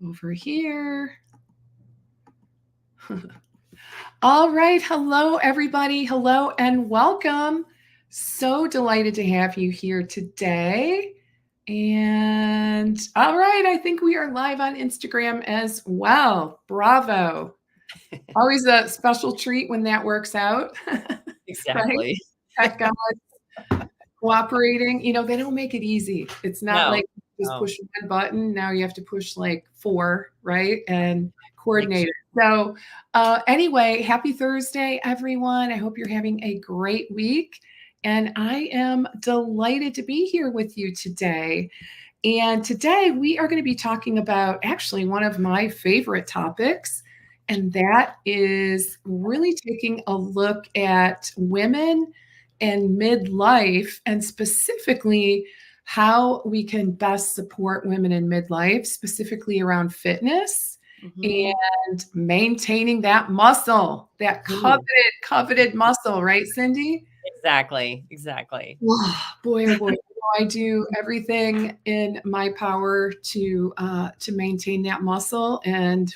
over here. All right. Hello, everybody. Hello and welcome. So delighted to have you here today. And all right, I think we are live on Instagram as well. Bravo. Always a special treat when that works out. Right? Exactly. Tech gods cooperating. They don't make it easy. It's not like you just push one button. Now you have to push like four, right? And coordinate it. So anyway, happy Thursday, everyone. I hope you're having a great week. And I am delighted to be here with you today. And today we are going to be talking about actually one of my favorite topics, and that is really taking a look at women and midlife, and specifically how we can best support women in midlife, specifically around fitness and maintaining that muscle, that coveted muscle, right, Cindy? Exactly. Boy, oh boy. I do everything in my power to maintain that muscle, and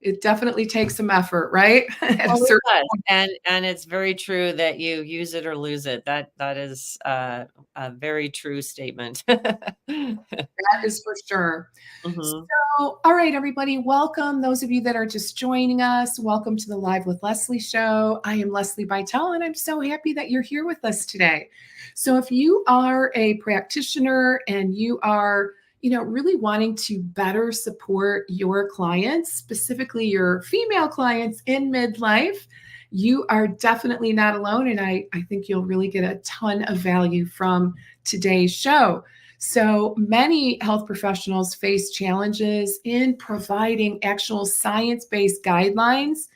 it definitely takes some effort, right? At a Well, it certain does. And it's very true that you use it or lose it. That is a very true statement. That is for sure. Mhm. So, all right, everybody, welcome. Those of you that are just joining us, welcome to the Live with Leslie show. I am Leslie Bitel, and I'm so happy that you're here with us today. So, if you are a practitioner and you are really wanting to better support your clients, specifically your female clients in midlife, you are definitely not alone. And I think you'll really get a ton of value from today's show. So many health professionals face challenges in providing actual science-based guidelines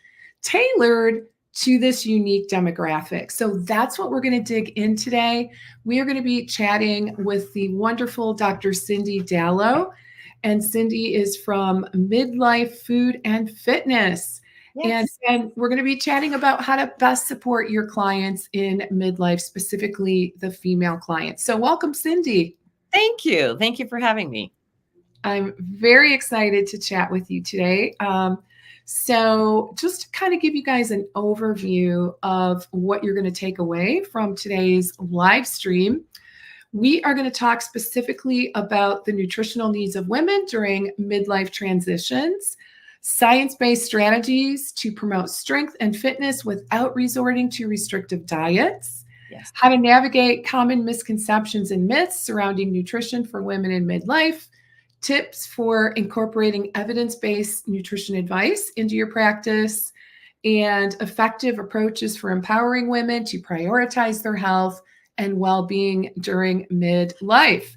tailored to this unique demographic. So that's what we're going to dig in today. We are going to be chatting with the wonderful Dr. Cindy Dallow. And Cindy is from Midlife Food and Fitness. Yes. And we're going to be chatting about how to best support your clients in midlife, specifically the female clients. So welcome, Cindy. Thank you. Thank you for having me. I'm very excited to chat with you today. So just to kind of give you guys an overview of what you're going to take away from today's live stream, we are going to talk specifically about the nutritional needs of women during midlife transitions, science-based strategies to promote strength and fitness without resorting to restrictive diets, how to navigate common misconceptions and myths surrounding nutrition for women in midlife, tips for incorporating evidence-based nutrition advice into your practice, and effective approaches for empowering women to prioritize their health and well-being during midlife.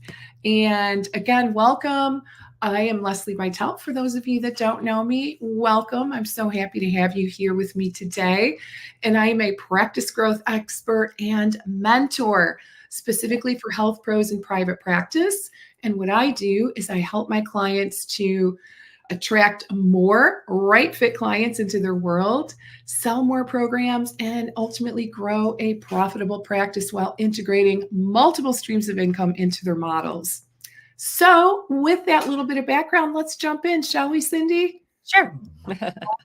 And again, welcome. I am Leslie Bitel. For those of you that don't know me, welcome. I'm so happy to have you here with me today. And I am a practice growth expert and mentor, specifically for health pros in private practice. And what I do is I help my clients to attract more right fit clients into their world, sell more programs, and ultimately grow a profitable practice while integrating multiple streams of income into their models. So, with that little bit of background, let's jump in, shall we, Cindy? Sure.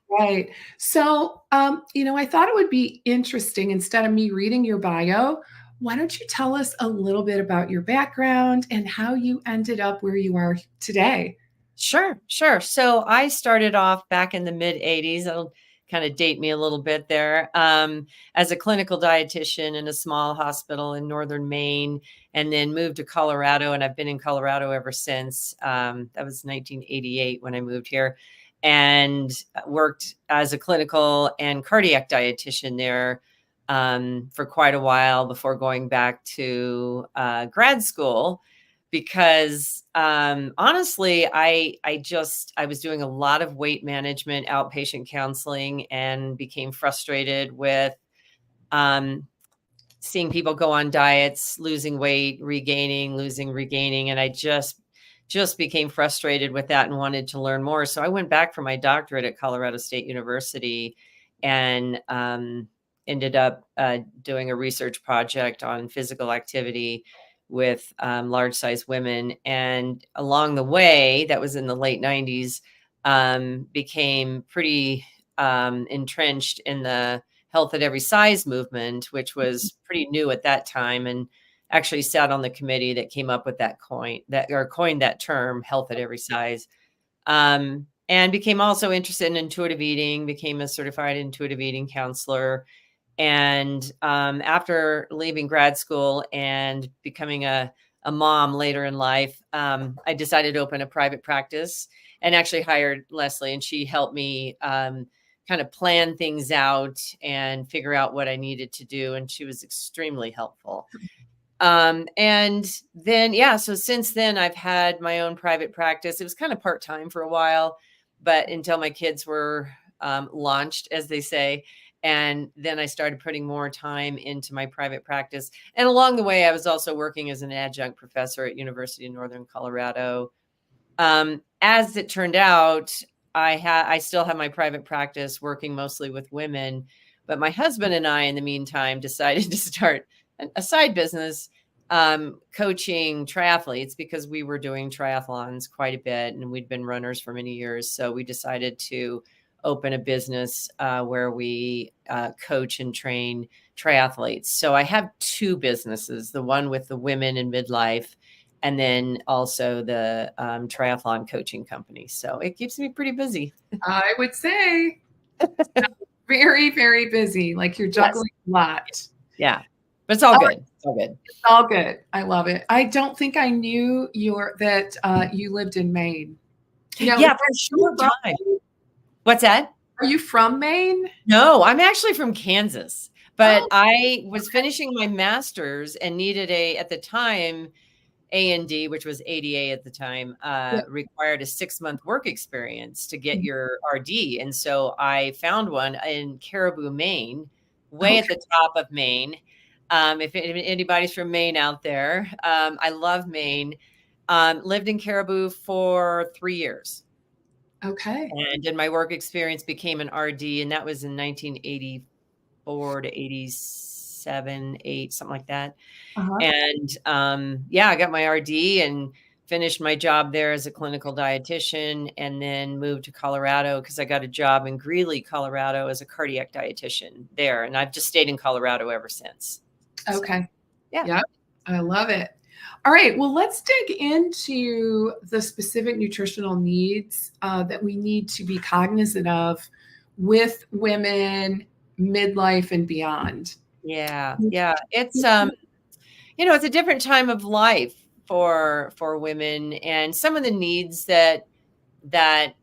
Right. So, I thought it would be interesting, instead of me reading your bio, why don't you tell us a little bit about your background and how you ended up where you are today? Sure. So I started off back in the mid 80s. That'll kind of date me a little bit there, as a clinical dietitian in a small hospital in northern Maine, and then moved to Colorado. And I've been in Colorado ever since. That was 1988 when I moved here, and worked as a clinical and cardiac dietitian there for quite a while before going back to grad school. Because honestly, I was doing a lot of weight management, outpatient counseling, and became frustrated with seeing people go on diets, losing weight, regaining, losing, regaining, and I just became frustrated with that and wanted to learn more. So I went back for my doctorate at Colorado State University, and ended up doing a research project on physical activity with large size women. And along the way, that was in the late 90s, became pretty entrenched in the health at every size movement, which was pretty new at that time. And actually sat on the committee that came up with coined that term, health at every size. And became also interested in intuitive eating, became a certified intuitive eating counselor. And after leaving grad school and becoming a mom later in life, I decided to open a private practice and actually hired Leslie, and she helped me kind of plan things out and figure out what I needed to do. And she was extremely helpful. And then, yeah, so since then I've had my own private practice. It was kind of part-time for a while, but until my kids were launched, as they say. And then I started putting more time into my private practice. And along the way, I was also working as an adjunct professor at University of Northern Colorado. As it turned out, I still have my private practice working mostly with women, but my husband and I, in the meantime, decided to start a side business, coaching triathletes, because we were doing triathlons quite a bit and we'd been runners for many years. So we decided to open a business where we coach and train triathletes. So I have two businesses, the one with the women in midlife, and then also the triathlon coaching company. So it keeps me pretty busy. I would say very, very busy. Like you're Yes. juggling a lot. Yeah. But it's all All good. right. It's all good. It's all good. I love it. I don't think I knew that you lived in Maine. Now, Yeah, for a short time. What's that? Are you from Maine? No, I'm actually from Kansas, but Oh, I was finishing my master's and needed at the time, A&D, which was ADA at the time, yeah. required a 6-month work experience to get your RD. And so I found one in Caribou, Maine, way at Okay. the top of Maine. If anybody's from Maine out there, I love Maine. Lived in Caribou for 3 years. Okay. And in my work experience became an RD, and that was in 1984 to 87, 8, something like that. Uh-huh. And yeah, I got my RD and finished my job there as a clinical dietitian, and then moved to Colorado because I got a job in Greeley, Colorado as a cardiac dietitian there. And I've just stayed in Colorado ever since. Okay. So, yeah. Yep. I love it. All right. Well, let's dig into the specific nutritional needs that we need to be cognizant of with women, midlife, and beyond. Yeah. Yeah. It's it's a different time of life for women, and some of the needs that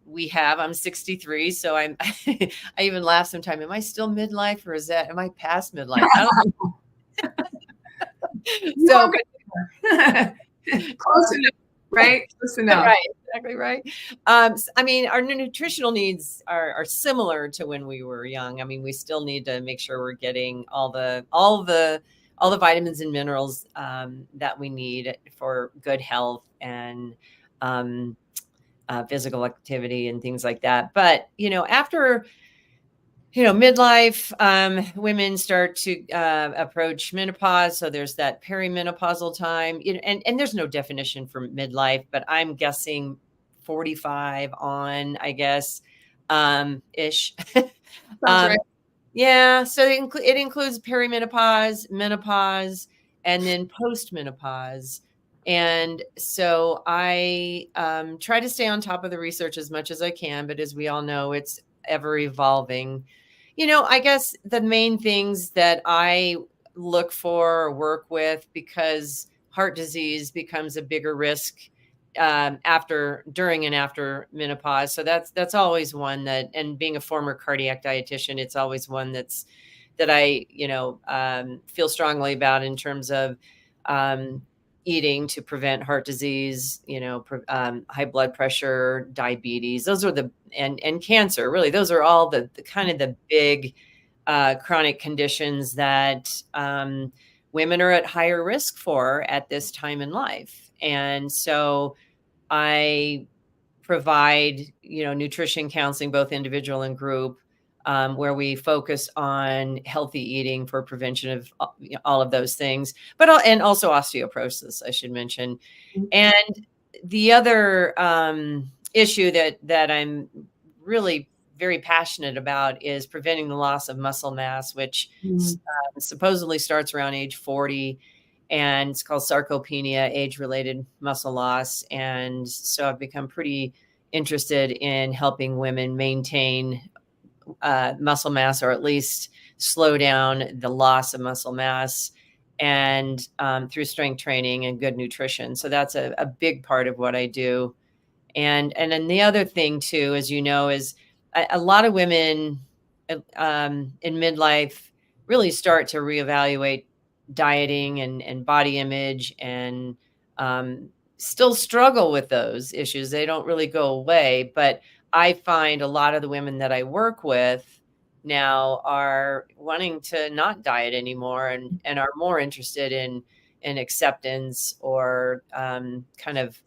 we have. I'm 63, so I'm I even laugh sometimes. Am I still midlife, or am I past midlife? I don't know. So Close enough, right? Close enough. right, exactly right. I mean, our nutritional needs are similar to when we were young. I mean, we still need to make sure we're getting all the vitamins and minerals that we need for good health and physical activity and things like that. But after midlife, women start to approach menopause. So there's that perimenopausal time, and there's no definition for midlife, but I'm guessing 45 on, I guess, ish. Sounds right. Yeah. So it includes perimenopause, menopause, and then postmenopause. And so I try to stay on top of the research as much as I can, but as we all know, it's ever evolving. I guess the main things that I look for or work with, because heart disease becomes a bigger risk during and after menopause. So that's always one that, and being a former cardiac dietitian, it's always one that I, feel strongly about in terms of eating to prevent heart disease, high blood pressure, diabetes. Those are and cancer, really. Those are all the kind of the big chronic conditions that women are at higher risk for at this time in life. And so I provide, nutrition counseling, both individual and group, where we focus on healthy eating for prevention of all of those things, and also osteoporosis, I should mention. Mhm. And the other issue that I'm really very passionate about is preventing the loss of muscle mass, which Mhm. supposedly starts around age 40. And it's called sarcopenia, age-related muscle loss. And so I've become pretty interested in helping women maintain muscle mass, or at least slow down the loss of muscle mass, and through strength training and good nutrition. So that's a big part of what I do. And then the other thing too, as you know, is a lot of women in midlife really start to reevaluate dieting and body image, and um, still struggle with those issues. They don't really go away, but I find a lot of the women that I work with now are wanting to not diet anymore, and are more interested in acceptance, or kind of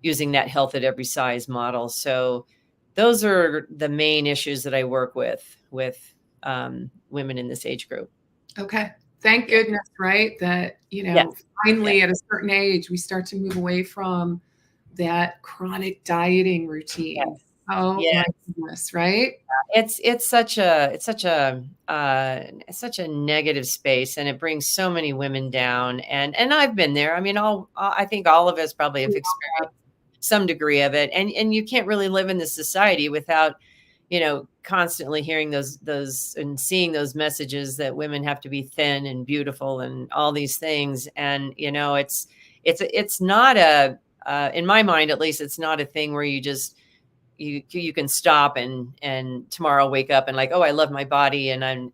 using that health at every size model. So those are the main issues that I work with women in this age group. Okay. Thank Yeah. goodness, right? That, Yes. Yeah. finally at a certain age, we start to move away from that chronic dieting routine. Yes. Oh Yeah. my goodness, right? It's such a negative space, and it brings so many women down. And I've been there. I mean, I think all of us probably have experienced some degree of it. And you can't really live in this society without, constantly hearing those and seeing those messages that women have to be thin and beautiful and all these things. And it's not in my mind, at least, it's not a thing where you can stop and tomorrow wake up and like, oh, I love my body, and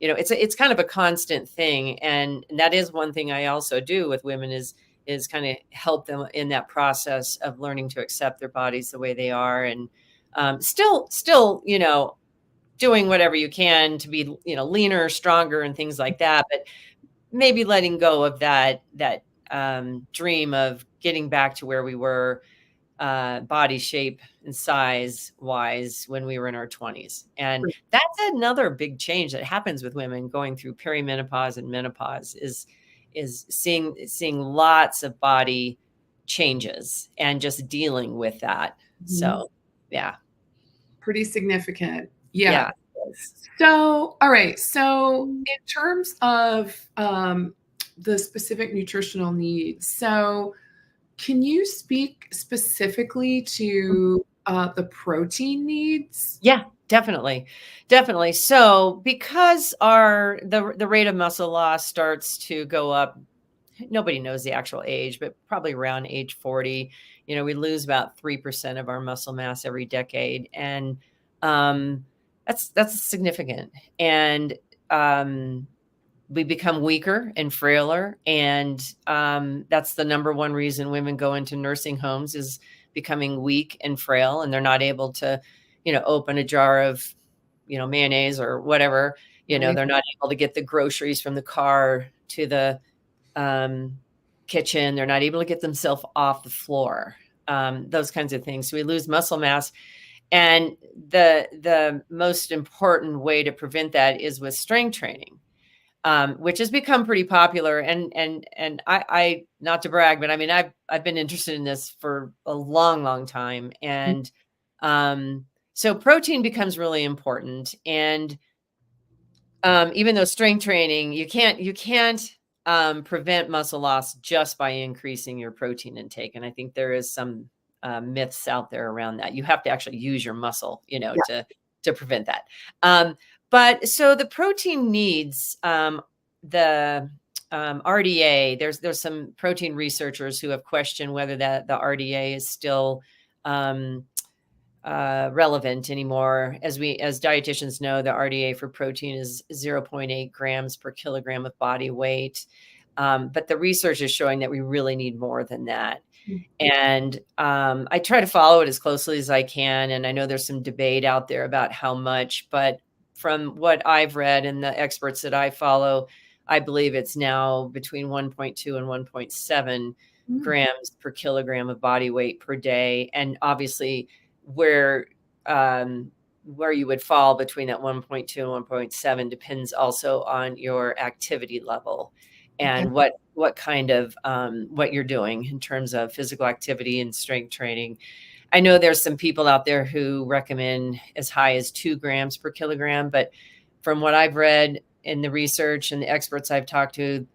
it's kind of a constant thing. And that is one thing I also do with women is kind of help them in that process of learning to accept their bodies the way they are. And still doing whatever you can to be leaner, stronger, and things like that, but maybe letting go of that dream of getting back to where we were, body shape and size wise, when we were in our 20s. And that's another big change that happens with women going through perimenopause and menopause, is seeing lots of body changes and just dealing with that. Mhm. So yeah. Pretty significant. Yeah. Yeah. So, all right. So, in terms of the specific nutritional needs, so can you speak specifically to the protein needs? Yeah, definitely. Definitely. So because the rate of muscle loss starts to go up, nobody knows the actual age, but probably around age 40, we lose about 3% of our muscle mass every decade. And that's significant. And we become weaker and frailer. And that's the number one reason women go into nursing homes, is becoming weak and frail, and they're not able to, open a jar of, mayonnaise or whatever. Right. They're not able to get the groceries from the car to the um, kitchen. They're not able to get themselves off the floor. Those kinds of things. So we lose muscle mass. And the most important way to prevent that is with strength training, which has become pretty popular. And I not to brag, but I mean, I've been interested in this for a long, long time. And so protein becomes really important. And even though strength training, you can't prevent muscle loss just by increasing your protein intake. And I think there is some myths out there around that. You have to actually use your muscle, Yeah. to prevent that. But so the protein needs, the RDA. There's some protein researchers who have questioned whether that the RDA is still relevant anymore. As dietitians know, the RDA for protein is 0.8 grams per kilogram of body weight. But the research is showing that we really need more than that. And I try to follow it as closely as I can. And I know there's some debate out there about how much, but from what I've read and the experts that I follow, I believe it's now between 1.2 and 1.7 Mm. grams per kilogram of body weight per day. And obviously, where where you would fall between that 1.2 and 1.7 depends also on your activity level Okay. and what kind of what you're doing in terms of physical activity and strength training. I know there's some people out there who recommend as high as 2 grams per kilogram, but from what I've read in the research and the experts I've talked to,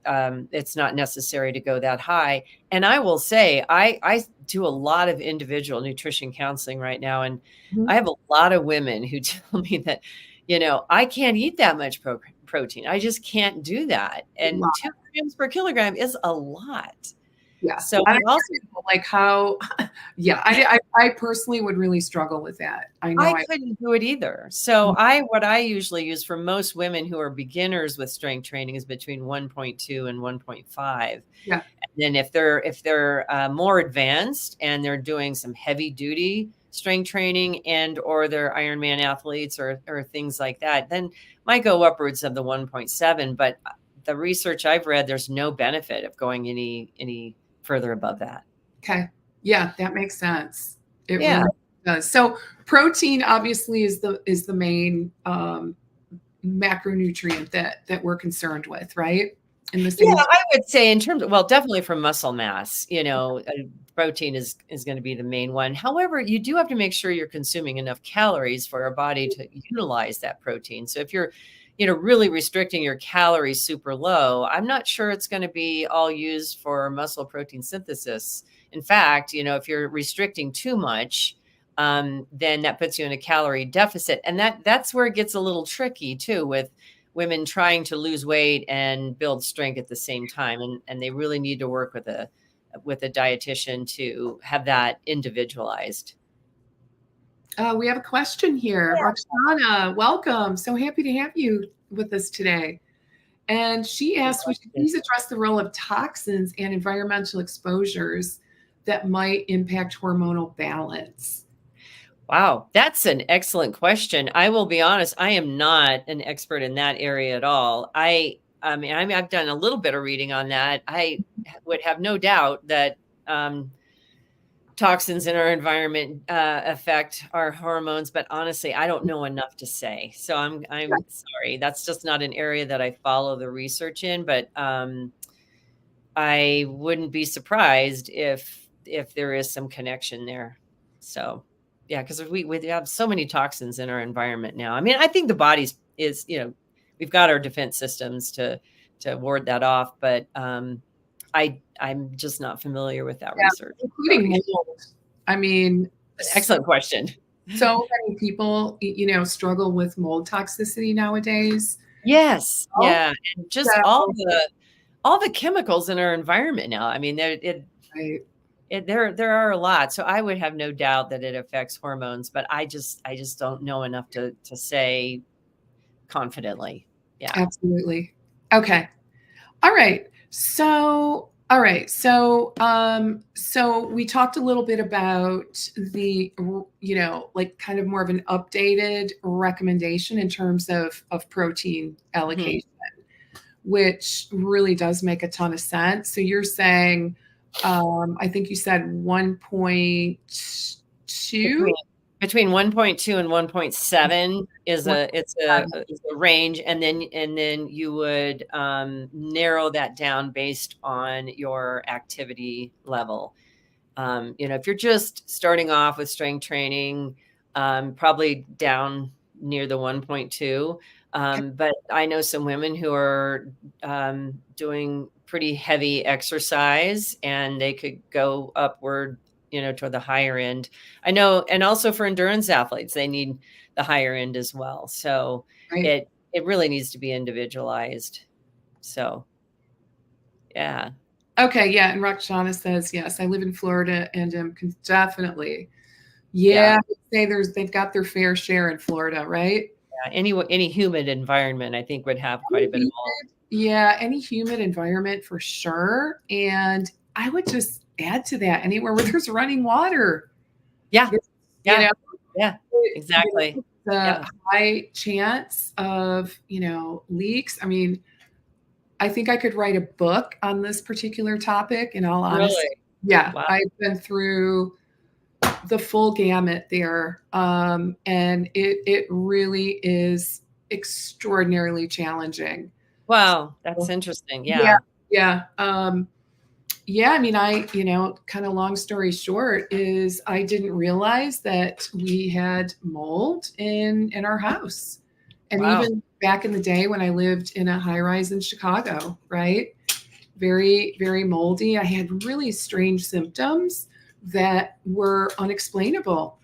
it's not necessary to go that high. And I will say, I do a lot of individual nutrition counseling right now, and Mhm. I have a lot of women who tell me that, I can't eat that much protein. I just can't do that. And Wow. 2 grams per kilogram is a lot. Yeah. So I I also don't know, like how, yeah, I personally would really struggle with that. I know I I, couldn't do it either. So what I usually use for most women who are beginners with strength training is between 1.2 and 1.5. yeah. And then if they're more advanced and they're doing some heavy duty strength training and or they're Ironman athletes or things like that, then might go upwards of the 1.7. But the research I've read, there's no benefit of going any further above that. Okay. Yeah, that makes sense. It Yeah. really does. So protein obviously is the main macronutrient that we're concerned with, right? In this Yeah, age. I would say in terms of, well, definitely for muscle mass, protein is going to be the main one. However, you do have to make sure you're consuming enough calories for our body to utilize that protein. So if you're, really restricting your calories super low, I'm not sure it's going to be all used for muscle protein synthesis. In fact, if you're restricting too much, then that puts you in a calorie deficit. And that's where it gets a little tricky too, with women trying to lose weight and build strength at the same time. And they really need to work with a dietitian to have that individualized. We have a question here. Roxana, welcome. So happy to have you with us today. And she asked, would you please address the role of toxins and environmental exposures that might impact hormonal balance? Wow, that's an excellent question. I will be honest, I am not an expert in that area at all. I mean, I've done a little bit of reading on that. I would have no doubt that toxins in our environment affect our hormones, but honestly, I don't know enough to say. So I'm sorry. That's just not an area that I follow the research in, but I wouldn't be surprised if there is some connection there. So yeah, because we have so many toxins in our environment now. I mean, I think the body's is, we've got our defense systems to ward that off, but I'm just not familiar with that Yeah, research. including Sorry. mold. I mean, Excellent question. so many people, struggle with mold toxicity nowadays. Yes. Oh, Yeah. And just so, all the chemicals in our environment now. I mean, right. there are a lot. So I would have no doubt that it affects hormones, but I just don't know enough to say confidently. Yeah. Absolutely. Okay. All right. So, all right. So we talked a little bit about the, like kind of more of an updated recommendation in terms of protein Mhm. allocation, which really does make a ton of sense. So you're saying, I think you said 1.2. Between between 1.2 and 1.7 is a range, and then you would narrow that down based on your activity level. If you're just starting off with strength training, probably down near the 1.2. But I know some women who are doing pretty heavy exercise and they could go upward, toward the higher end. I know, and also for endurance athletes, they need the higher end as well. So Right. it really needs to be individualized. So yeah. Okay. Yeah. And Rakshana says, yes, I live in Florida and definitely. Yeah. Yeah. They've got their fair share in Florida, right? Yeah, any humid environment, I think, would have quite a bit of mold. Yeah, any humid environment for sure. And I would just add to that anywhere where there's running water. Yeah, You yeah, know, yeah, exactly. the Yep. high chance of, leaks. I mean, I think I could write a book on this particular topic in all honesty. Really? Yeah, Wow. I've been through the full gamut there. And it really is extraordinarily challenging. Wow, that's So, interesting. yeah, Yeah. yeah. Yeah, I mean, kind of long story short is I didn't realize that we had mold in our house. And Wow. even back in the day when I lived in a high rise in Chicago, right? Very, very moldy. I had really strange symptoms that were unexplainable,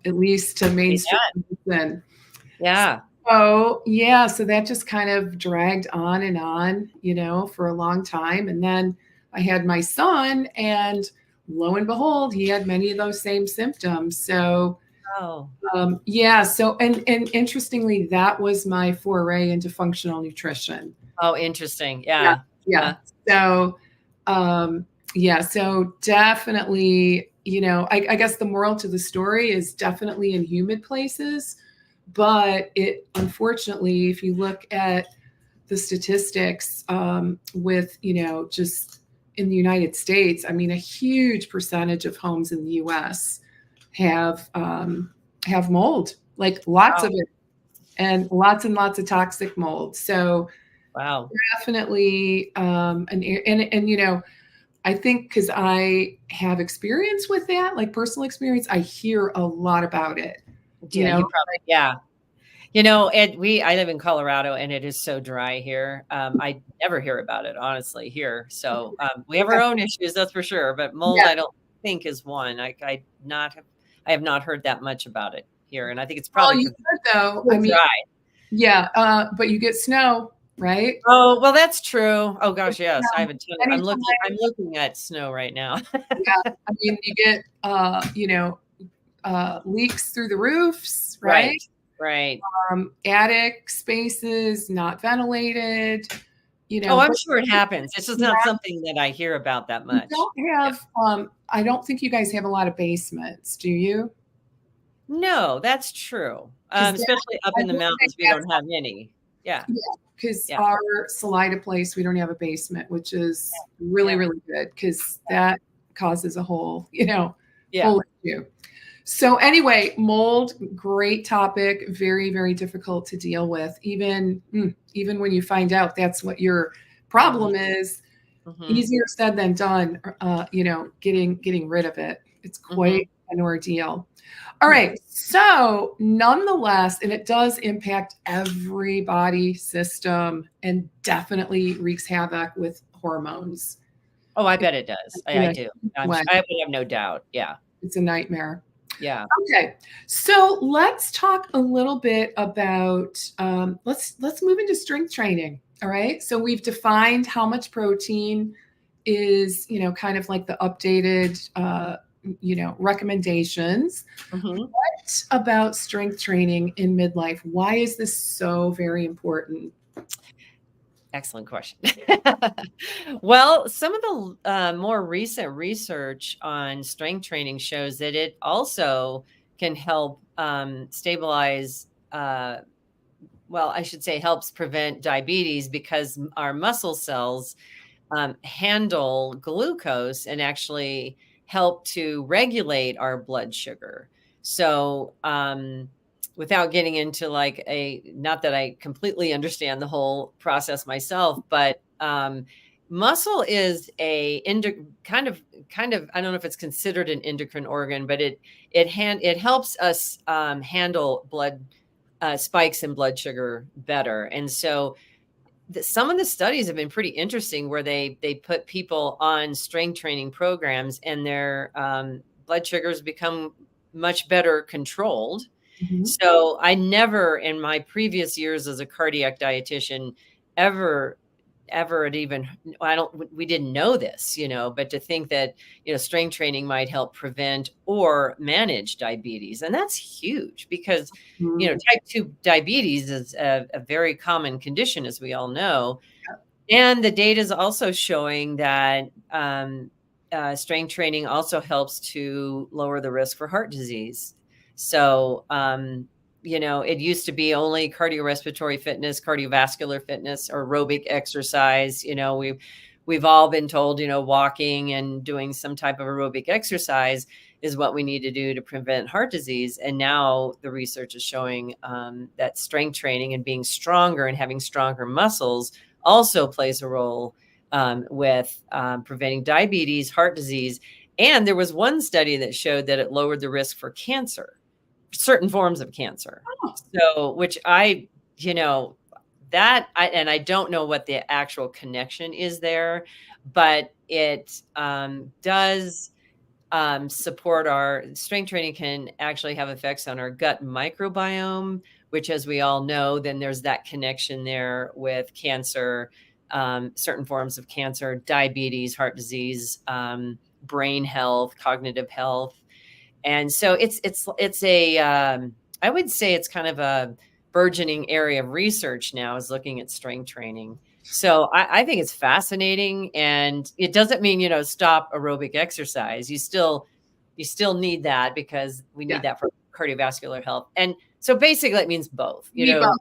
at least to mainstream Yeah. medicine. Yeah. So, yeah, so that just kind of dragged on, for a long time. And then I had my son, and lo and behold, he had many of those same symptoms. So, Oh. yeah, so, and interestingly, that was my foray into functional nutrition. Oh, interesting. Yeah, Yeah. yeah. So, yeah, so definitely, I guess the moral to the story is definitely in humid places, but it unfortunately, if you look at the statistics, with, just in the United States, I mean, a huge percentage of homes in the U.S. have mold, like lots Wow. of it, and lots of toxic mold. So Wow. definitely, and I think because I have experience with that, like personal experience, I hear a lot about it. You Yeah, know, you probably, yeah. I live in Colorado and it is so dry here. I never hear about it, honestly, here. So we have our own issues, that's for sure. But mold, yeah. I don't think is one. I have not heard that much about it here, and I think it's Well, probably you because could though. I it's mean, dry. yeah, but you get snow, right? Oh, well, that's true. Oh gosh, You yes. I have know, a ton. anytime, I'm looking at snow right now. yeah. I mean, you get, leaks through the roofs, right? Right. Right. Attic spaces not ventilated, Oh, I'm but sure it happens. It's just not something that I hear about that you much. don't Yeah. have, I don't think you guys have a lot of basements, do you? No, that's true. Because Especially up I in the will say mountains, we that's don't have any. Yeah. yeah, because Yeah. our Salida place, we don't have a basement, which is really, Yeah. really good because that causes a Yeah. whole issue. So anyway, mold, great topic, very, very difficult to deal with. Even when you find out that's what your Mhm. problem is, Mhm. easier said than done, getting rid of it. It's Mhm. quite an ordeal. All Hmm. right. So, nonetheless, and it does impact every body system and definitely wreaks havoc with hormones Oh, I bet it does. in I a do. huge way. I would have no doubt. Yeah. It's a nightmare. Yeah. Okay, so let's talk a little bit about, let's move into strength training. All right, so we've defined how much protein is, kind of like the updated, recommendations. Mhm. What about strength training in midlife? Why is this so very important? Excellent question. Well, some of the more recent research on strength training shows that it also can help stabilize, well, I should say helps prevent diabetes because our muscle cells handle glucose and actually help to regulate our blood sugar. So, without getting into like not that I completely understand the whole process myself, but muscle is kind of, I don't know if it's considered an endocrine organ, but it helps us handle blood spikes in blood sugar better. And so some of the studies have been pretty interesting where they put people on strength training programs and their blood sugars become much better controlled. Mhm. So I never in my previous years as a cardiac dietitian ever ever had even I don't we didn't know this, but to think that, strength training might help prevent or manage diabetes. And that's huge because, Mhm. type 2 diabetes is a very common condition, as we all know. And the data is also showing that strength training also helps to lower the risk for heart disease. So, it used to be only cardiorespiratory fitness, cardiovascular fitness, or aerobic exercise. We've all been told, walking and doing some type of aerobic exercise is what we need to do to prevent heart disease. And now the research is showing that strength training and being stronger and having stronger muscles also plays a role with preventing diabetes, heart disease. And there was one study that showed that it lowered the risk for cancer, certain forms of cancer. Oh. So, which I don't know what the actual connection is there, but it does support our strength training can actually have effects on our gut microbiome, which, as we all know, then there's that connection there with cancer, certain forms of cancer, diabetes, heart disease, brain health, cognitive health. And so it's a I would say it's kind of a burgeoning area of research now, is looking at strength training. So I think it's fascinating, and it doesn't mean, stop aerobic exercise. You still need that, because we need that for cardiovascular health. And so basically it means both, You need both.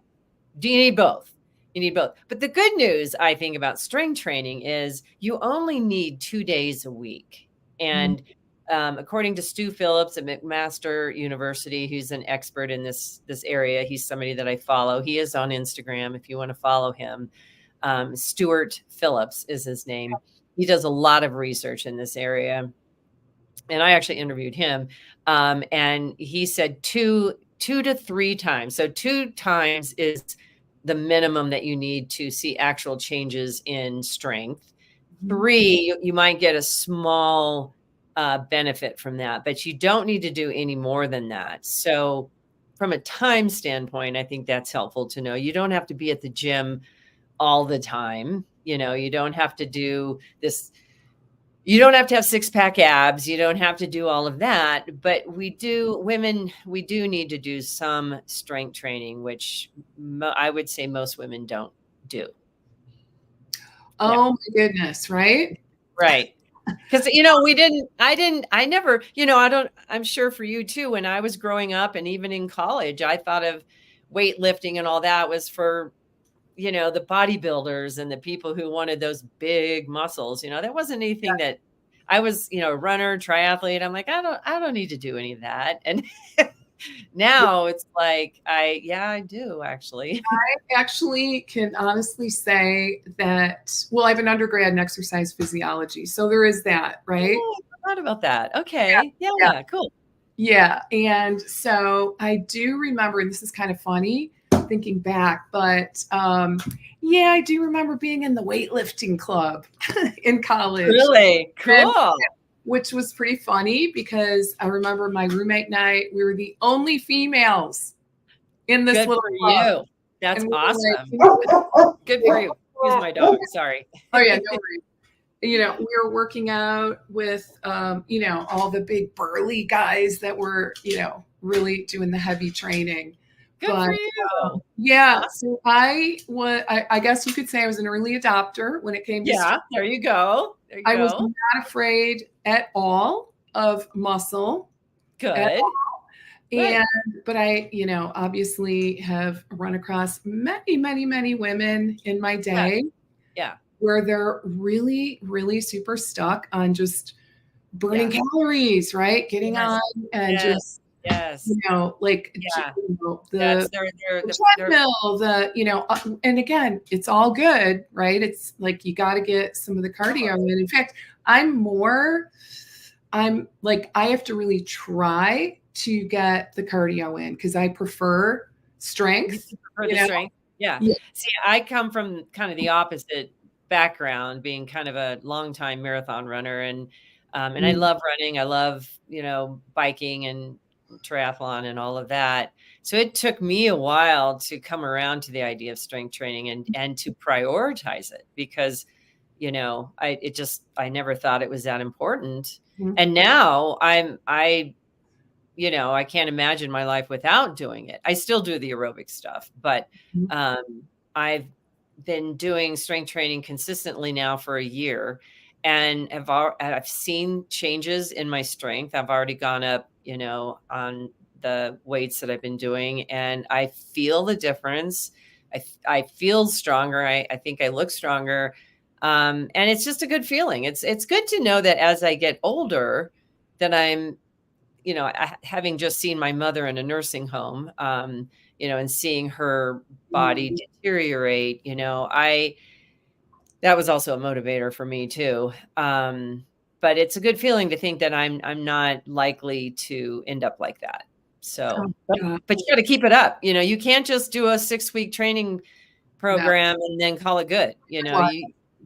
Do you need both? You need both. But the good news, I think, about strength training is you only need 2 days a week. And according to Stu Phillips at McMaster University, who's an expert in this area, he's somebody that I follow. He is on Instagram if you want to follow him. Stuart Phillips is his name. He does a lot of research in this area. And I actually interviewed him. And he said two to 3 times. So 2 times is the minimum that you need to see actual changes in strength. 3, you might get a small benefit from that, but you don't need to do any more than that. So from a time standpoint, I think that's helpful to know. You don't have to be at the gym all the time. You don't have to do this. You don't have to have 6-pack abs. You don't have to do all of that. But we do need to do some strength training, which I would say most women don't do. Oh my goodness. Right. Right. Because, I'm sure for you too, when I was growing up and even in college, I thought of weightlifting and all that was for, the bodybuilders and the people who wanted those big muscles. There wasn't anything that I was, a runner, triathlete. I'm like, I don't need to do any of that. And now it's like, I do actually. I actually can honestly say that, well, I have an undergrad in exercise physiology. So there is that, right? Oh, I forgot about that. Okay. Yeah. Cool. Yeah. And so I do remember, and this is kind of funny thinking back, but I do remember being in the weightlifting club in college. Really? Cool. Which was pretty funny, because I remember my roommate night, we were the only females in this little club. You. That's awesome. Good for you. Excuse my dog. Sorry. Oh yeah, no worries. We were working out with, all the big burly guys that were, really doing the heavy training. Good for you. Yeah. So I guess you could say I was an early adopter when it came to strength. There you go. I was not afraid at all of muscle. Good. But I, obviously have run across many, many, many women in my day. Yeah. Where they're really, really super stuck on just burning calories, right? Getting on and just, the treadmill, and again, it's all good, right? It's like, you got to get some of the cardio in. In fact, I have to really try to get the cardio in, because I prefer strength. Strength. Yeah. See, I come from kind of the opposite background, being kind of a longtime marathon runner, and I love running. I love, biking and triathlon and all of that. So it took me a while to come around to the idea of strength training and to prioritize it, because, I never thought it was that important. And now I can't imagine my life without doing it. I still do the aerobic stuff, but I've been doing strength training consistently now for a year, and I've seen changes in my strength. I've already gone up, on the weights that I've been doing, and I feel the difference. I feel stronger. I think I look stronger. And it's just a good feeling. It's good to know that as I get older, that I'm having just seen my mother in a nursing home, and seeing her body Mm. deteriorate, that was also a motivator for me too. But it's a good feeling to think that I'm not likely to end up like that. Oh, So, but God. you got to keep it up. You can't just do a 6-week training No. program and then call it good. Well,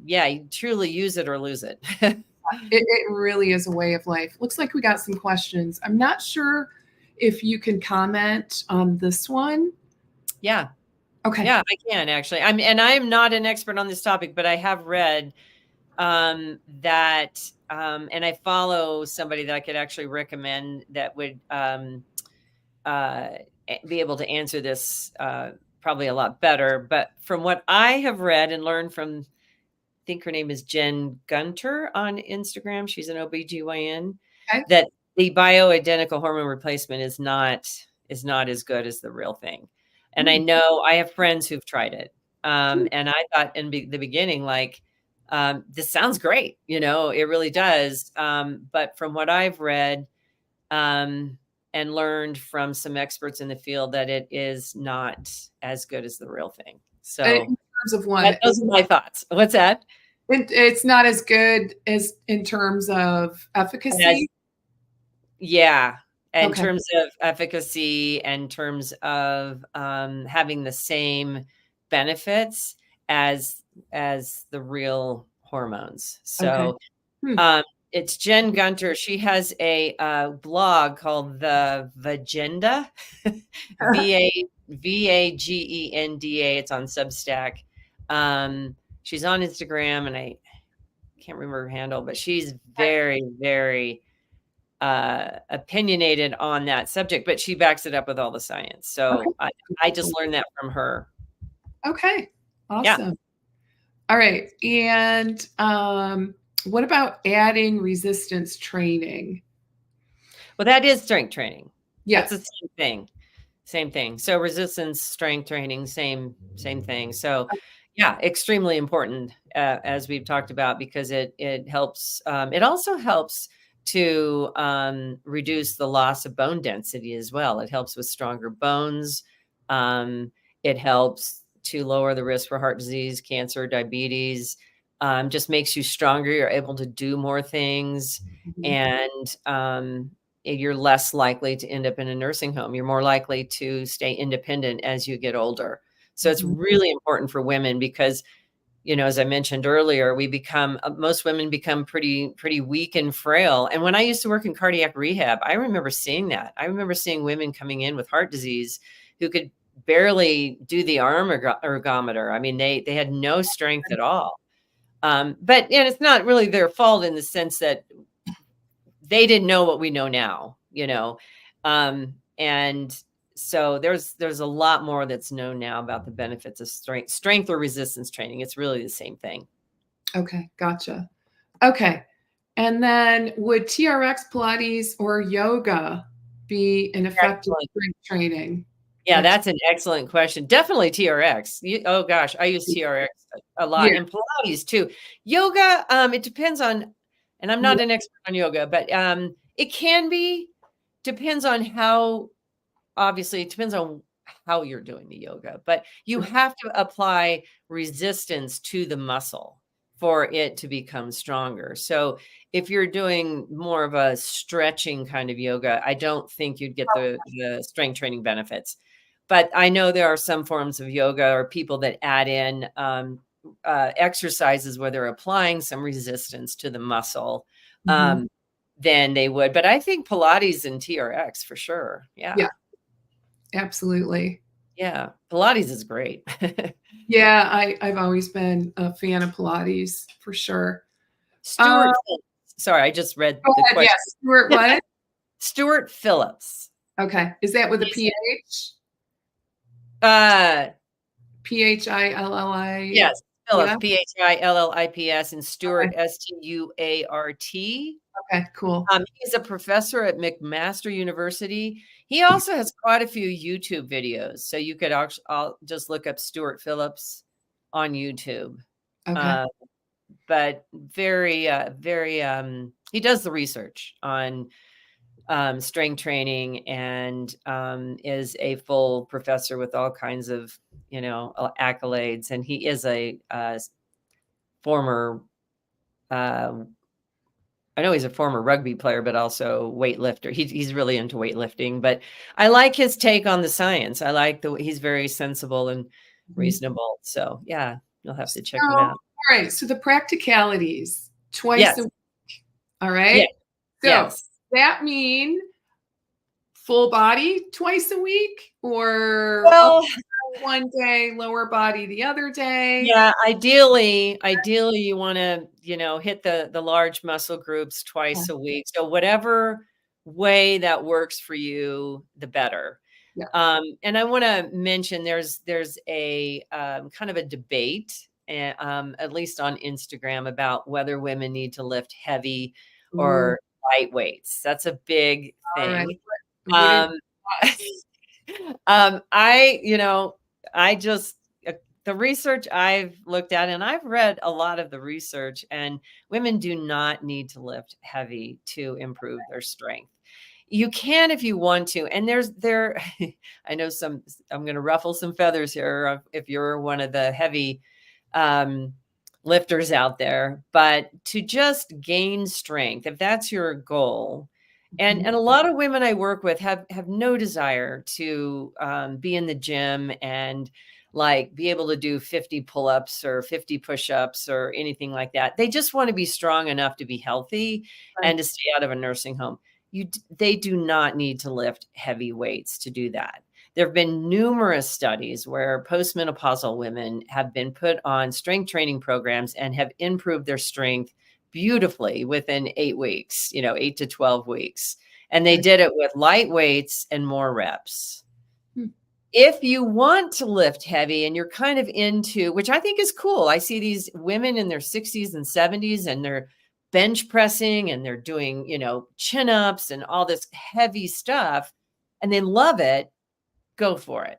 You truly use it or lose it. it really is a way of life. Looks like we got some questions. I'm not sure if you can comment on this one. Yeah. Okay. Yeah, I can actually. I am not an expert on this topic, but I have read that, and I follow somebody that I could actually recommend that would be able to answer this probably a lot better. But from what I have read and learned from, I think her name is Jen Gunter on Instagram. She's an OBGYN, Okay. that the bioidentical hormone replacement is not as good as the real thing. And I Mm. know I have friends who've tried it. And I thought in the beginning, like, this sounds great. It really does. But from what I've read, and learned from some experts in the field, that it is not as good as the real thing. In So terms of what? those are my thoughts. What's that? It's not as good as in terms of As efficacy. Yeah. In Okay. terms of efficacy, and terms of having the same benefits as the real hormones. Okay. So Hmm. it's Jen Gunter. She has a blog called The Vagenda, VAGENDA. It's on Substack. She's on Instagram, and I can't remember her handle, but she's very, very opinionated on that subject, but she backs it up with all the science. Okay. So I just learned that from her. Okay. Yeah. Awesome. All right. And what about adding resistance training? Well, that is strength training. That's the Yes. same thing. Same thing. So resistance strength training, same thing. So yeah, extremely important, as we've talked about, because it helps. It also helps to reduce the loss of bone density as well. It helps with stronger bones. Um, it helps to lower the risk for heart disease, cancer, diabetes. Just makes you stronger. You're able to do more things, Mhm. and you're less likely to end up in a nursing home. You're more likely to stay independent as you get older. So it's Mhm. really important for women because, as I mentioned earlier, most women become pretty weak and frail. And when I used to work in cardiac rehab, I remember seeing that. I remember seeing women coming in with heart disease who could barely do the arm ergometer. I mean, they had no strength at all. But it's not really their fault, in the sense that they didn't know what we know now, and so there's a lot more that's known now about the benefits of strength or resistance training. It's really the same thing. Okay. Gotcha. Okay. And then would TRX, Pilates, or yoga be an effective Excellent. strength training? Yeah, Ex- that's an excellent question. Definitely TRX. Oh gosh, I use TRX a lot, Yeah. and Pilates too. Yoga, it depends on, and I'm Yeah. not an expert on yoga, but it can be, depends on how, obviously it depends on how you're doing the yoga, but you have to apply resistance to the muscle for it to become stronger. So if you're doing more of a stretching kind of yoga, I don't think you'd get the strength training benefits. But I know there are some forms of yoga, or people that add in exercises where they're applying some resistance to the muscle. Mhm. Then they would. But I think Pilates and TRX for sure. Yeah. Yeah. Absolutely. Yeah, Pilates is great. Yeah. I've always been a fan of Pilates for sure. Uh, Stuart Phillips. Sorry, I just read Go the ahead. question. Yes. Stuart, what? Stuart Phillips. Okay. Is that with a He's PH? uh PHILLI? yes, Phillips, Yeah. Phillips, and Okay. Stuart, Stuart. Okay. Cool. He's a professor at McMaster University. He also has quite a few YouTube videos, so you could actually, I'll just look up Stuart Phillips on YouTube. Okay. Uh, but very, very, he does the research on strength training, and is a full professor with all kinds of, accolades. And he is a former, I know he's a former rugby player, but also weightlifter. He's really into weightlifting, but I like his take on the science. I like he's very sensible and Mhm. reasonable. So yeah, you'll have to So, check him all out. right. So the practicalities twice a Yes. week. All Yeah. right. So Yes. that mean full body twice a week or up Well, one day, lower body the other day? yeah, ideally you want to, hit the large muscle groups Yeah. twice a week. So whatever way that works for you, the better. Yeah. And I want to mention there's a kind of a debate, at least on Instagram, about whether women need to lift heavy Ooh, or light weights. That's a big all right. thing. What are your Um, thoughts? I, I just, the research I've looked at, and I've read a lot of the research, and women do not need to lift heavy to improve their strength. You can if you want to. And I know I'm going to ruffle some feathers here if you're one of the heavy um, lifters out there, but to just gain strength, if that's your goal. And Mhm. a lot of women I work with have no desire to be in the gym and like be able to do 50 pull-ups or 50 push-ups or anything like that. They just want to be strong enough to be healthy Right. and to stay out of a nursing home. They do not need to lift heavy weights to do that. There have been numerous studies where postmenopausal women have been put on strength training programs and have improved their strength beautifully within 8 weeks, 8 to 12 weeks. And they Okay. did it with light weights and more reps. Hmm. If you want to lift heavy and you're kind of into, which I think is cool, I see these women in their 60s and 70s and they're bench pressing and they're doing, chin ups and all this heavy stuff, and they love it. Go for it.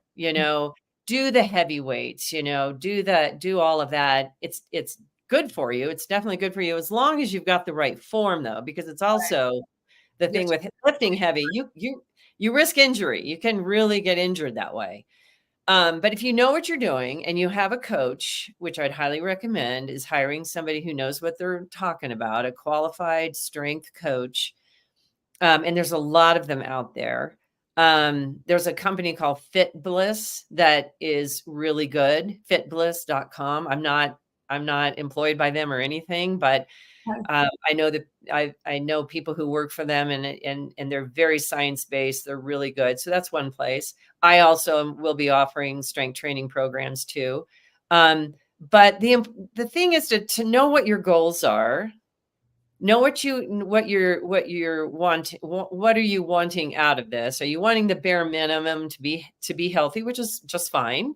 Do the heavy weights, do all of that. It's good for you. It's definitely good for you as long as you've got the right form, though, because it's also the You have thing to with lifting heavy. You risk injury. You can really get injured that way. But if you know what you're doing and you have a coach, which I'd highly recommend, is hiring somebody who knows what they're talking about, a qualified strength coach. And there's a lot of them out there. There's a company called Fit Bliss that is really good, fitbliss.com. I'm not employed by them or anything, but okay. I know that I know people who work for them, and they're very science-based. They're really good. So that's one place. I also will be offering strength training programs too. But the thing is to know what your goals are. Know what are you wanting out of this? Are you wanting the bare minimum to be healthy, which is just fine?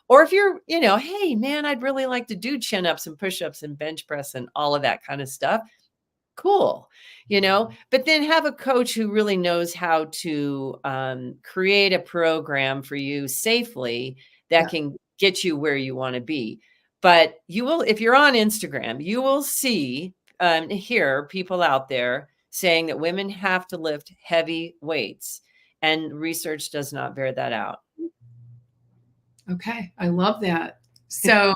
Or if you're, hey man, I'd really like to do chin ups and push ups and bench press and all of that kind of stuff. Cool. But then have a coach who really knows how to create a program for you safely that Yeah. can get you where you want to be. But you will, if you're on Instagram, you will see, hear people out there saying that women have to lift heavy weights, and research does not bear that out. Okay. I love that. So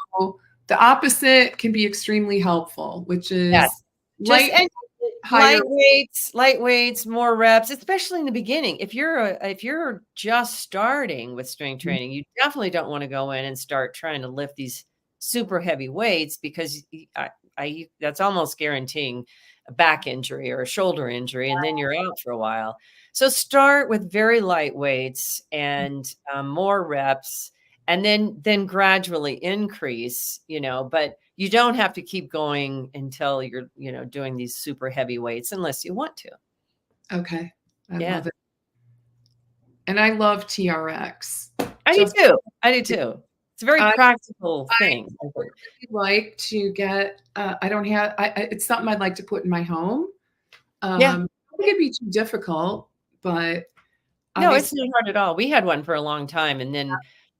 the opposite can be extremely helpful, which Yes. is Just light, and higher. light weights, more reps, especially in the beginning. If you're just starting with strength training, you definitely don't want to go in and start trying to lift these super heavy weights, because that's almost guaranteeing a back injury or a shoulder injury, and then you're out for a while. So start with very light weights and more reps, and then gradually increase, but you don't have to keep going until you're, doing these super heavy weights unless you want to. Okay. I Yeah. love it. And I love TRX. I do Just too. I do too. It's a very I practical I thing. would really like to get, I don't have, it's something I'd like to put in my home. Yeah. I think it'd be too difficult, but No, it's obviously not hard at all. We had one for a long time, and then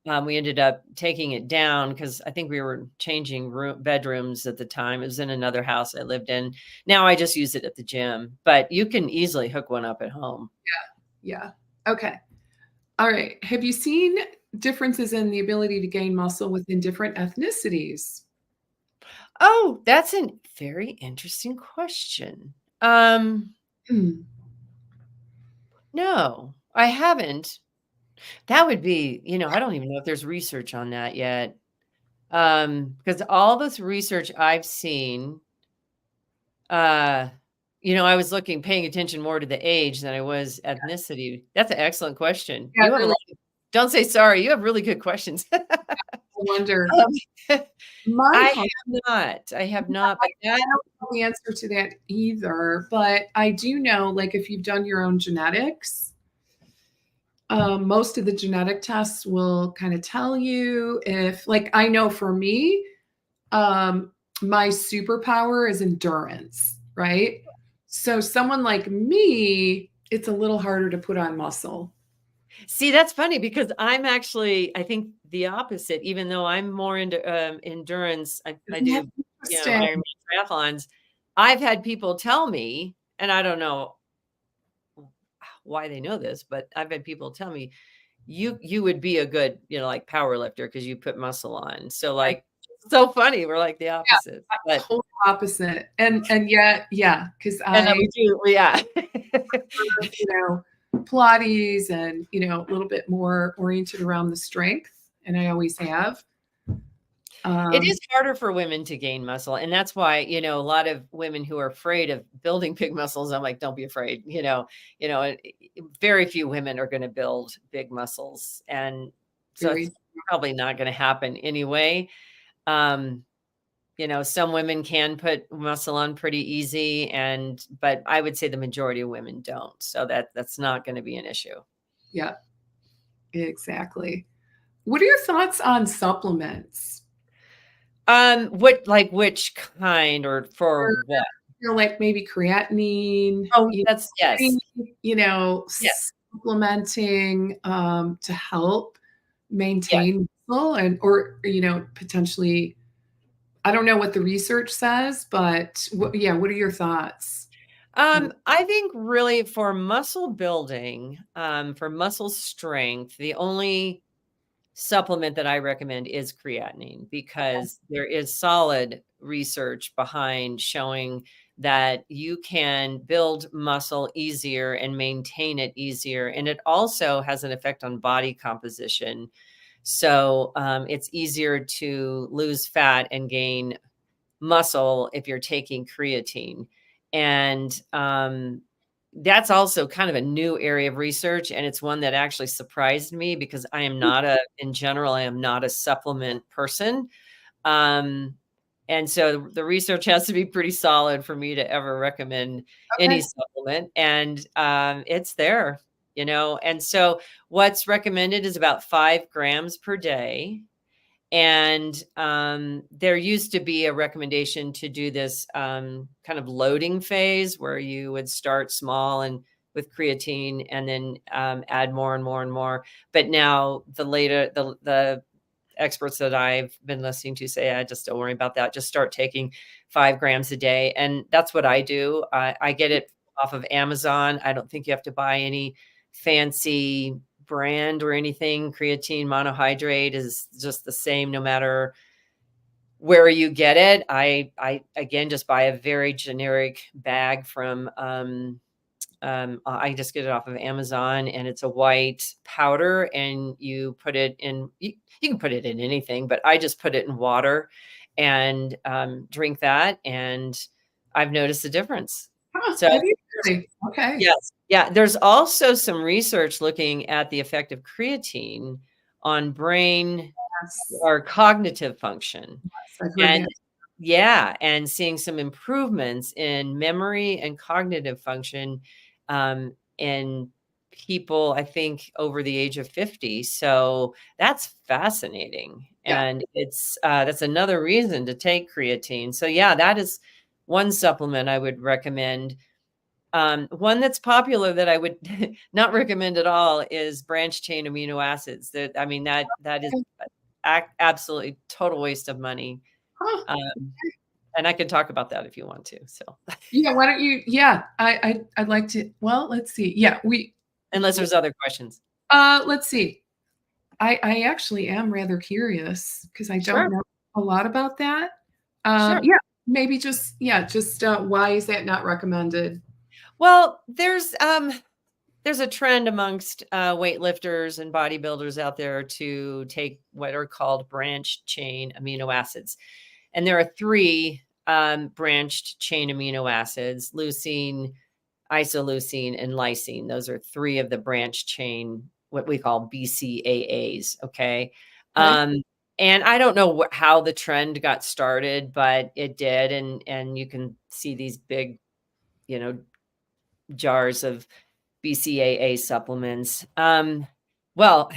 We ended up taking it down because I think we were changing bedrooms at the time. It was in another house I lived in. Now I just use it at the gym, but you can easily hook one up at home. Yeah. Okay. All right. Have you seen differences in the ability to gain muscle within different ethnicities? Oh, that's a very interesting question. Um, Hmm. no, I haven't. That would be, I don't even know if there's research on that yet. Because all this research I've seen, uh, I was paying attention more to the age than I was ethnicity. That's an excellent question. Yeah, You have a really, lot don't say sorry. You have really good questions. I wonder. Um, My I home, have not, but I that don't know the answer to that either, but I do know, like, if you've done your own genetics, most of the genetic tests will kind of tell you if, like, I know for me, um, my superpower is endurance, right? So someone like me, it's a little harder to put on muscle. see, that's funny because I'm actually, I think the opposite, even though I'm more into endurance. I Isn't that do, interesting? Ironman triathlons. I've had people tell me, and I don't know why they know this, but I've had people tell me you would be a good, like power lifter because you put muscle on. So I like so funny. We're like the Yeah, opposite. But total opposite. And yet, yeah, because and then I, we do, yeah. you know, Pilates and, a little bit more oriented around the strength, and I always have. It is Um, harder for women to gain muscle, and that's why, a lot of women who are afraid of building big muscles, I'm like, "Don't be afraid," very few women are gonna build big muscles, and so very it's probably not gonna happen anyway. Um, some women can put muscle on pretty easy, but I would say the majority of women don't, so that's not gonna be an issue. Yeah, exactly. What are your thoughts on supplements? Which kind or for Or, what? like maybe creatinine, Oh, that's yes. any, Yes. supplementing, to help Yes. maintain muscle and or, potentially I don't know what the research says, but what are your thoughts? I think really for muscle building, for muscle strength, the only supplement that I recommend is creatinine because there is solid research behind showing that you can build muscle easier and maintain it easier. And it also has an effect on body composition. So it's easier to lose fat and gain muscle if you're taking creatine. And that's also kind of a new area of research. And it's one that actually surprised me because in general, I am not a supplement person. Um, and so the research has to be pretty solid for me to ever recommend any Okay. supplement. And it's there, And so what's recommended is about 5 grams per day. And there used to be a recommendation to do this kind of loading phase where you would start small and with creatine and then add more and more and more. But now the experts that I've been listening to say, I just don't worry about that. Just start taking 5 grams a day. And that's what I do. I get it off of Amazon. I don't think you have to buy any fancy brand or anything. Creatine monohydrate is just the same no matter where you get it. I again just buy a very generic bag from I just get it off of Amazon and it's a white powder and you put it in, you can put it in anything, but I just put it in water and drink that. And I've noticed a difference. Huh, So have you really? Okay. yes. Yeah, there's also some research looking at the effect of creatine on brain Yes. or cognitive function. Yes, I've heard And that. yeah, and seeing some improvements in memory and cognitive function in people, I think, over the age of 50. So that's fascinating. Yeah. And that's another reason to take creatine. So yeah, that is one supplement I would recommend. One that's popular that I would not recommend at all is branched chain amino acids. That is absolutely total waste of money. Huh. Um, and I can talk about that if you want to. So, Yeah, why don't you? Yeah, I'd like to. Well, let's see. Yeah, unless there's other questions. let's see. I actually am rather curious because I don't Sure, know a lot about that. sure. Yeah, maybe just why is that not recommended? Well, there's a trend amongst weightlifters and bodybuilders out there to take what are called branched chain amino acids. And there are three branched chain amino acids: leucine, isoleucine, and lysine. Those are three of the branched chain, what we call BCAAs. Okay. Okay. And I don't know how the trend got started, but it did. And you can see these big, you know, jars of BCAA supplements. Well,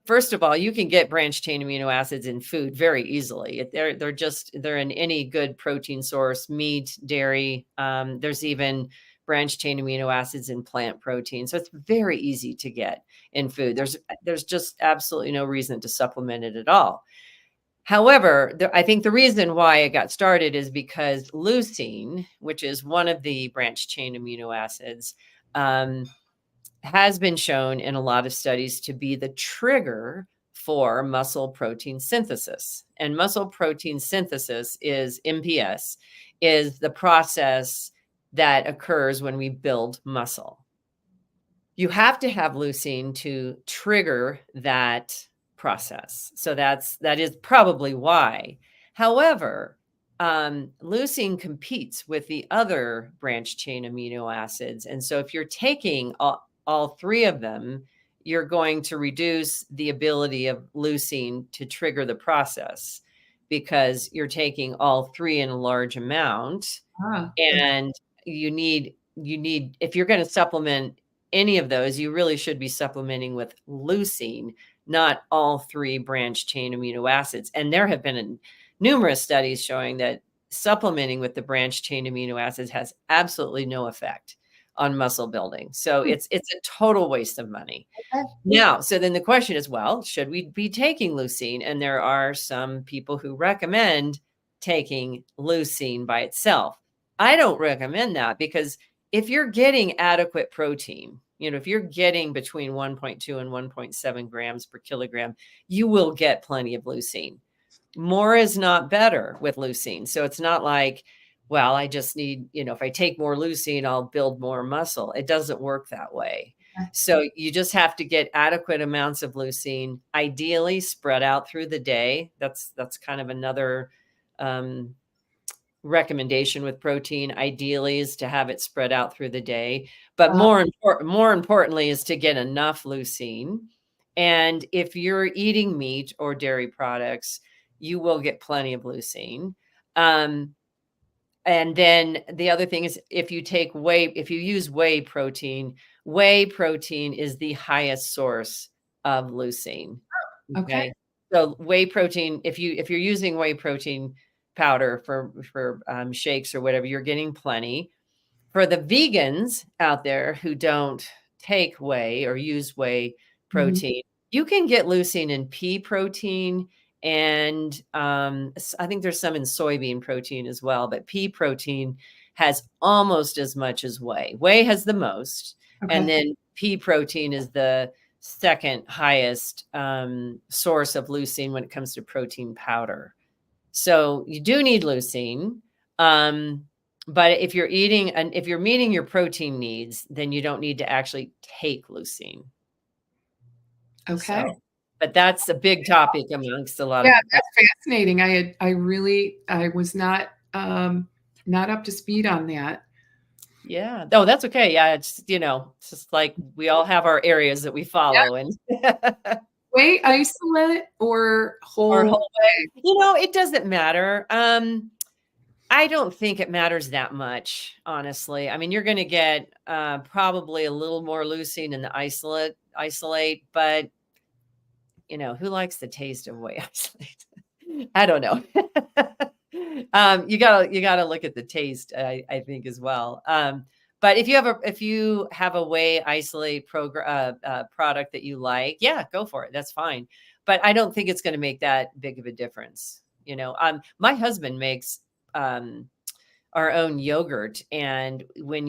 first of all, you can get branched chain amino acids in food very easily. They're in any good protein source, meat, dairy. There's even branched chain amino acids in plant protein, so it's very easy to get in food. There's just absolutely no reason to supplement it at all. However, I think the reason why it got started is because leucine, which is one of the branched chain amino acids, um, has been shown in a lot of studies to be the trigger for muscle protein synthesis. And muscle protein synthesis is MPS, is the process that occurs when we build muscle. You have to have leucine to trigger that process. So that is probably why. However, leucine competes with the other branched chain amino acids. And so if you're taking all three of them, you're going to reduce the ability of leucine to trigger the process because you're taking all three in a large amount. Okay. And you need if you're going to supplement any of those, you really should be supplementing with leucine, not all three branched chain amino acids. And there have been numerous studies showing that supplementing with the branched chain amino acids has absolutely no effect on muscle building. So Hmm, it's a total waste of money. okay. Now, so then the question is, well, should we be taking leucine? And there are some people who recommend taking leucine by itself. I don't recommend that because if you're getting adequate protein, if you're getting between 1.2 and 1.7 grams per kilogram, you will get plenty of leucine. More is not better with leucine. So it's not like, well, I just need, if I take more leucine, I'll build more muscle. It doesn't work that way. So you just have to get adequate amounts of leucine, ideally spread out through the day. That's kind of another recommendation with protein. Ideally is to have it spread out through the day, but Uh, more importantly is to get enough leucine. And if you're eating meat or dairy products, you will get plenty of leucine. And then the other thing is if you use whey protein is the highest source of leucine. okay. Okay. So whey protein, if you're using whey protein powder for shakes or whatever, you're getting plenty. For the vegans out there who don't take whey or use whey Mhm. protein, you can get leucine in pea protein, and I think there's some in soybean protein as well, but pea protein has almost as much as whey. Whey has the most, and Okay. then pea protein is the second highest source of leucine when it comes to protein powder. So you do need leucine. Um, but if you're eating and if you're meeting your protein needs, then you don't need to actually take leucine. Okay. So, but that's a big topic amongst a lot Yeah, of. that's fascinating. I was not up to speed on that. Yeah. Oh, that's okay. Yeah, it's just like we all have our areas that we Yeah. follow, and Whey isolate or or whole whole. whey? It doesn't matter. I don't think it matters that much, honestly. I mean, you're going to get probably a little more leucine in the isolate, but who likes the taste of whey isolate? I don't know. You gotta look at the taste, I think as well. But if you have a whey isolate product that you like, yeah, go for it. That's fine. But I don't think it's going to make that big of a difference. My husband makes our own yogurt, and when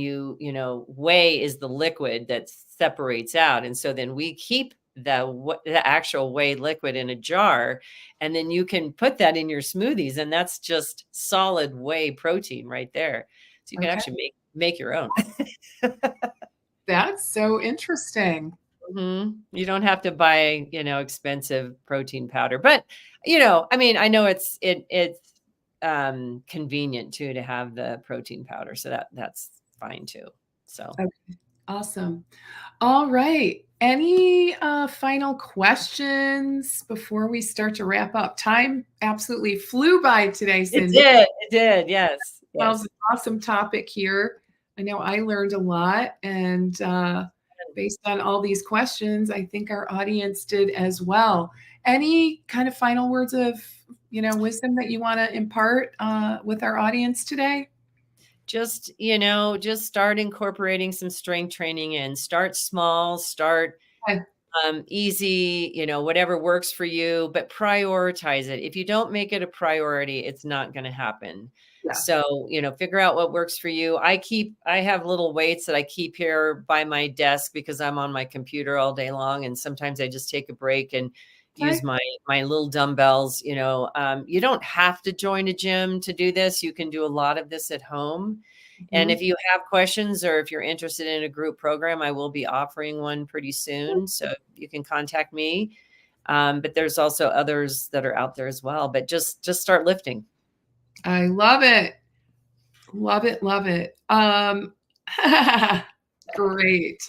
whey is the liquid that separates out, and so then we keep the actual whey liquid in a jar, and then you can put that in your smoothies, and that's just solid whey protein right there. So you can actually make your own. That's so interesting. You don't have to buy, expensive protein powder, but I know it's convenient too to have the protein powder, so that's fine too. So Okay. Awesome. All right. Any final questions before we start to wrap up? Time absolutely flew by today, Cindy. It did. Yes. That was an awesome topic here. I know I learned a lot, and based on all these questions, I think our audience did as well. Any kind of final words of, wisdom that you want to impart with our audience today? Just start incorporating some strength training in. Start small, start easy, whatever works for you, but prioritize it. If you don't make it a priority, it's not going to happen. Yeah. So, figure out what works for you. I have little weights that I keep here by my desk because I'm on my computer all day long. And sometimes I just take a break and use my little dumbbells. You don't have to join a gym to do this. You can do a lot of this at home. And if you have questions or if you're interested in a group program, I will be offering one pretty soon. So you can contact me. But there's also others that are out there as well. But just start lifting. I love it. Love it. Love it. Great.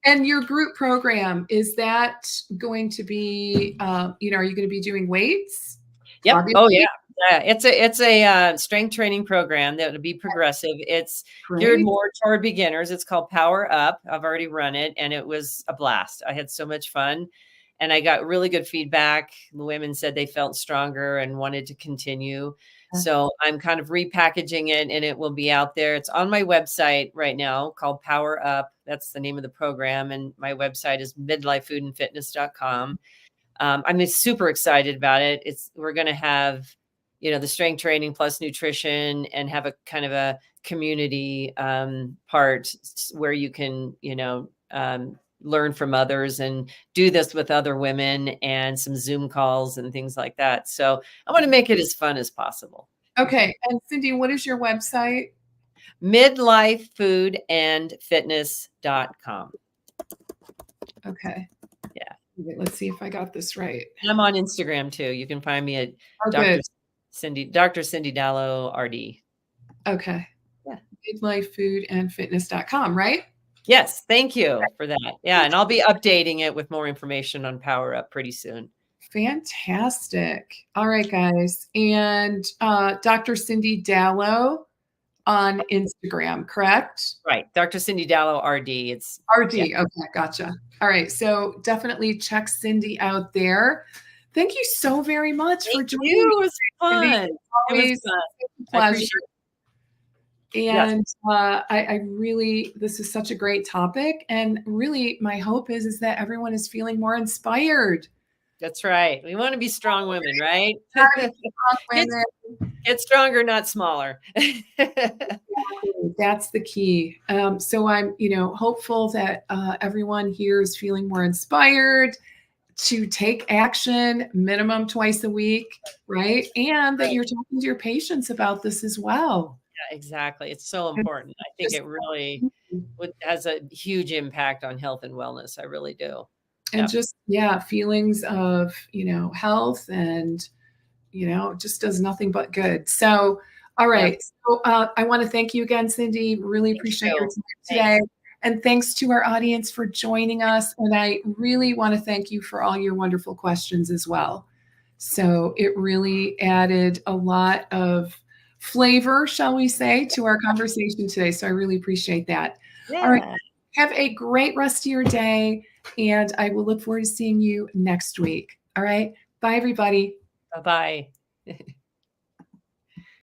And your group program, is that going to be, are you going to be doing weights? Yep. Obviously? Oh, yeah. Yeah, it's a strength training program that would be progressive. It's geared more toward beginners. It's called Power Up. I've already run it, and it was a blast. I had so much fun, and I got really good feedback. The women said they felt stronger and wanted to continue. So I'm kind of repackaging it, and it will be out there. It's on my website right now called Power Up. That's the name of the program, and my website is midlifefoodandfitness.com. I'm super excited about it. We're going to have the strength training plus nutrition, and have a kind of a community part where you can, learn from others and do this with other women, and some Zoom calls and things like that. So I want to make it as fun as possible. Okay. And Cindy, what is your website? midlifefoodandfitness.com. Okay. Yeah. Let's see if I got this right. I'm on Instagram too. You can find me at Dr. Cindy Dallow RD. Okay. Yeah. midlifefoodandfitness.com, right? Yes. Thank you for that. Yeah. And I'll be updating it with more information on Power Up pretty soon. Fantastic. All right, guys. And Dr. Cindy Dallow on Instagram, correct? Right. Dr. Cindy Dallow RD. It's RD. Yeah. Okay. Gotcha. All right. So definitely check Cindy out there. Thank you so very much for joining me. It was fun. It was fun. I appreciate it. And I really, this is such a great topic. And really, my hope is that everyone is feeling more inspired. That's right. We want to be strong women, right? Get stronger, not smaller. That's the key. So I'm, hopeful that everyone here is feeling more inspired to take action minimum twice a week, right? And that you're talking to your patients about this as well. Yeah, exactly. It's so important. I think it really has a huge impact on health and wellness. I really do. And just, feelings of, health and, just does nothing but good. So, all right. So I want to thank you again, Cindy. Really appreciate your time today. And thanks to our audience for joining us. And I really want to thank you for all your wonderful questions as well. So it really added a lot of flavor, shall we say, to our conversation today. So I really appreciate that. Yeah. All right. Have a great rest of your day. And I will look forward to seeing you next week. All right. Bye, everybody. Bye-bye.